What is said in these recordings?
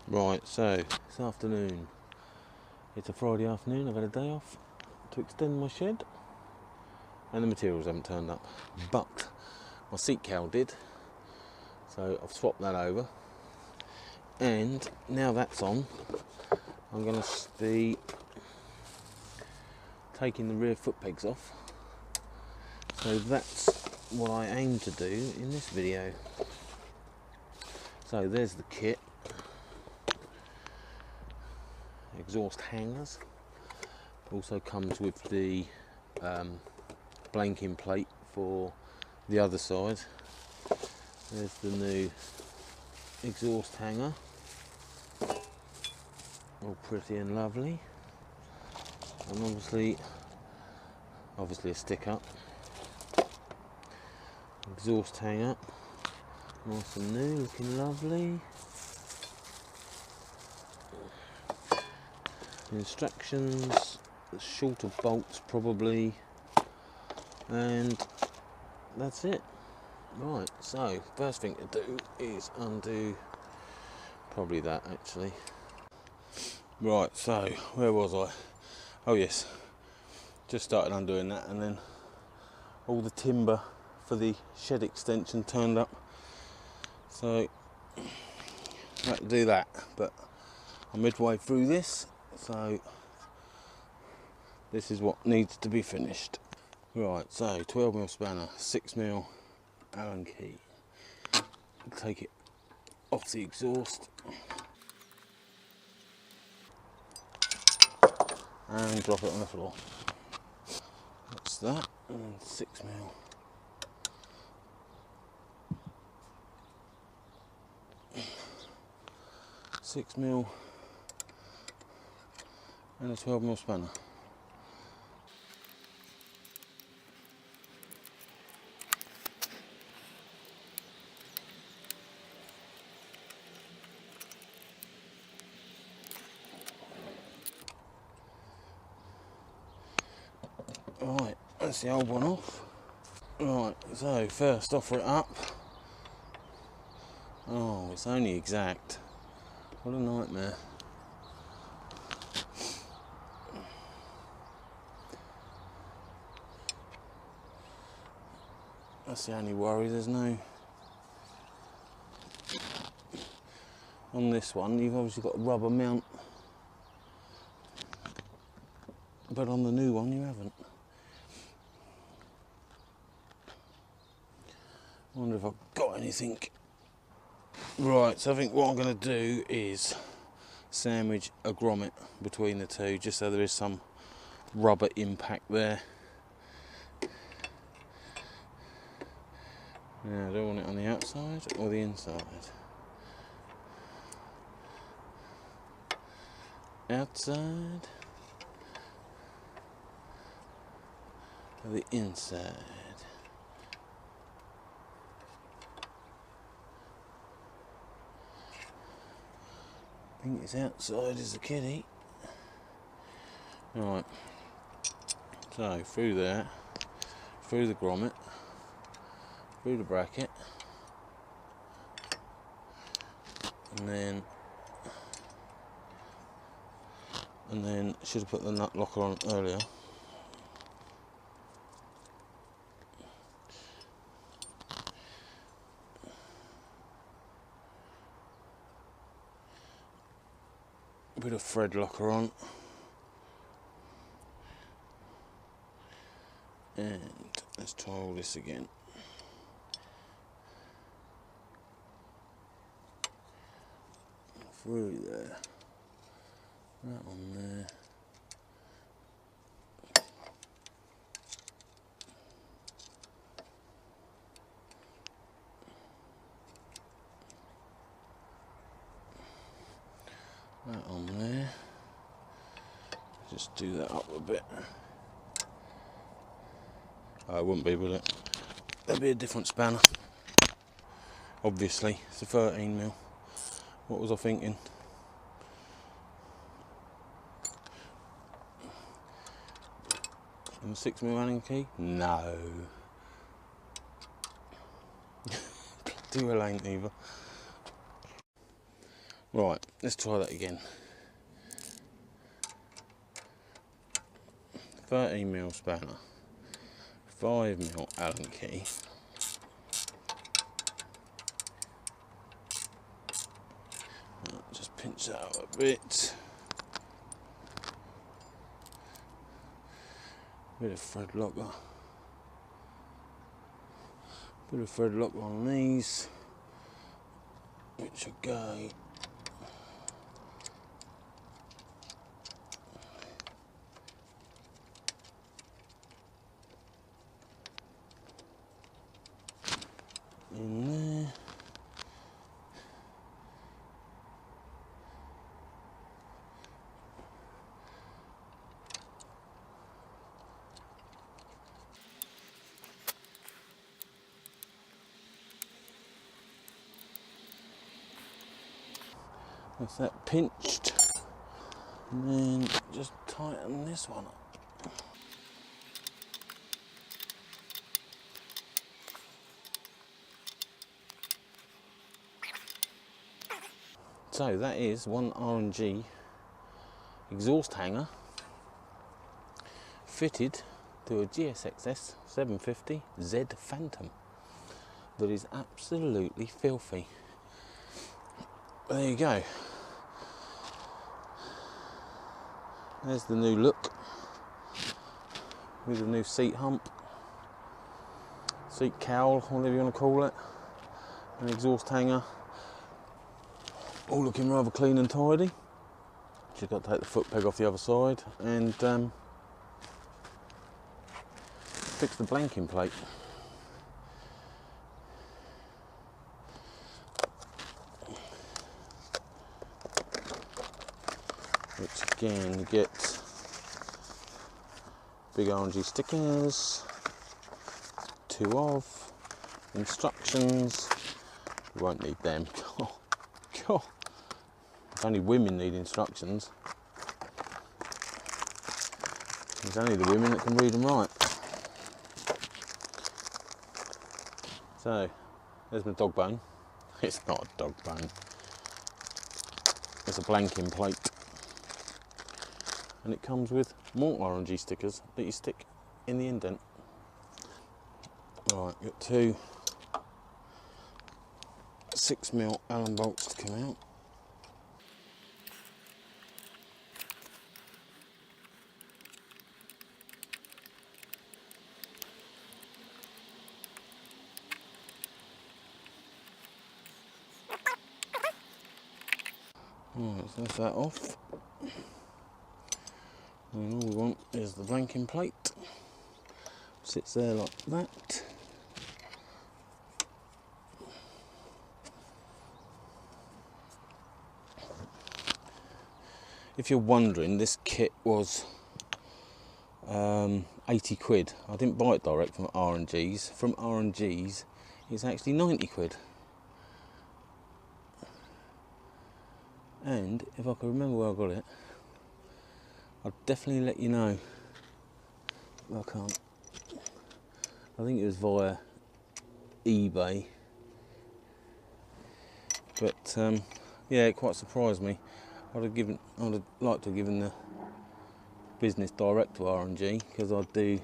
Right, so this afternoon, it's a Friday afternoon, I've had a day off to extend my shed and the materials haven't turned up, but my seat cowl did, so I've swapped that over, and now that's on, I'm going to be taking the rear foot pegs off. So that's what I aim to do in this video. So there's the kit. Exhaust hangers. Also comes with the blanking plate for the other side. There's the new exhaust hanger. All pretty and lovely. And obviously a stick up. Exhaust hanger, nice and new, looking lovely. Instructions, shorter bolts probably, and that's it. Right, so first thing to do is undo probably that actually. Right, so where was I? Oh yes, just started undoing that, and then all the timber for the shed extension turned up, so I had to do that, but I'm midway through this, so this is what needs to be finished. Right, so 12mm spanner, 6mm Allen key, take it off the exhaust and drop it on the floor. That's that, and 6mm. 6mm and a 12mm spanner. Right, that's the old one off. Right, so first offer it up. Oh, it's only exact. What a nightmare. That's the only worry, there's no... On this one, you've obviously got a rubber mount, but on the new one you haven't. I wonder if I've got anything. Right, so I think what I'm going to do is sandwich a grommet between the two, just so there is some rubber impact there. Now, do I want it on the outside or the inside? Outside or the inside? I think it's outside is the kitty. Right, so through there, through the grommet, through the bracket, and then should have put the nut locker on earlier. A bit of thread locker on, and let's try all this again. Through there, that one there. That on there. Just do that up a bit. Oh, it wouldn't be, would it? That'd be a different spanner. Obviously, it's a 13mm. What was I thinking? And the 6mm Allen key? No. bloody well ain't either. Right, let's try that again. 13mm spanner, 5mm Allen key. Just pinch that out a bit. Bit of thread locker. Bit of thread locker on these, which will go in there. That's that pinched, and then just tighten this one up. So that is one R&G exhaust hanger fitted to a GSX 750 Z Phantom that is absolutely filthy. There you go. There's the new look with the new seat hump, seat cowl, whatever you want to call it, an exhaust hanger, all looking rather clean and tidy. Just got to take the foot peg off the other side and fix the blanking plate. Which again, you get big R&G stickers, 2 of, instructions. You won't need them. God. If only women need instructions. It's only the women that can read and write. So, there's my dog bone. It's not a dog bone. It's a blanking plate. And it comes with more R&G stickers that you stick in the indent. Right, got 2 6mm Allen bolts to come out. Right, so that's that off. And all we want is the blanking plate. Sits there like that. If you're wondering, this kit was 80 quid. I didn't buy it direct from R&G's. From R&G's, it's actually 90 quid. And if I can remember where I got it, I'll definitely let you know. I can't. I think it was via eBay. But yeah, it quite surprised me. I would have liked to have given the business direct to R&G, because I do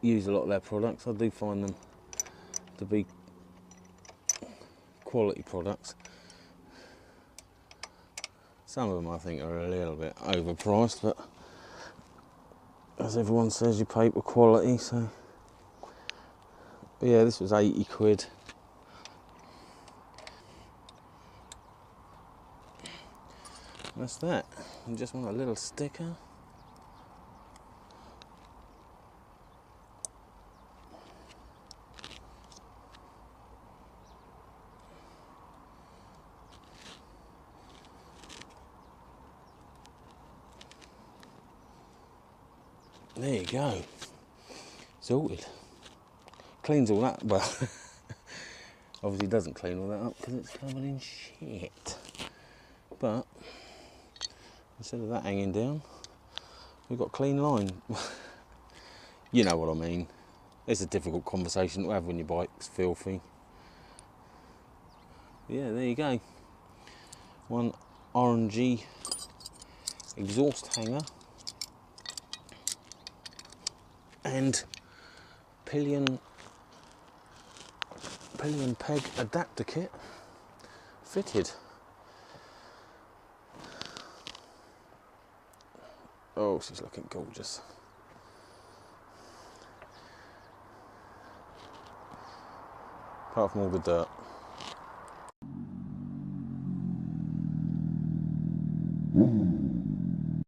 use a lot of their products. I do find them to be quality products. Some of them I think are a little bit overpriced, but as everyone says, you pay for quality. So but yeah, this was 80 quid. That's that. I just want a little sticker. There you go. Sorted. Cleans all that, well, obviously doesn't clean all that up because it's covered in shit. But instead of that hanging down, we've got clean line. You know what I mean. It's a difficult conversation to have when your bike's filthy. Yeah, there you go. One orangey exhaust hanger and pillion peg adapter kit fitted. Oh, she's looking gorgeous. Apart from all the dirt.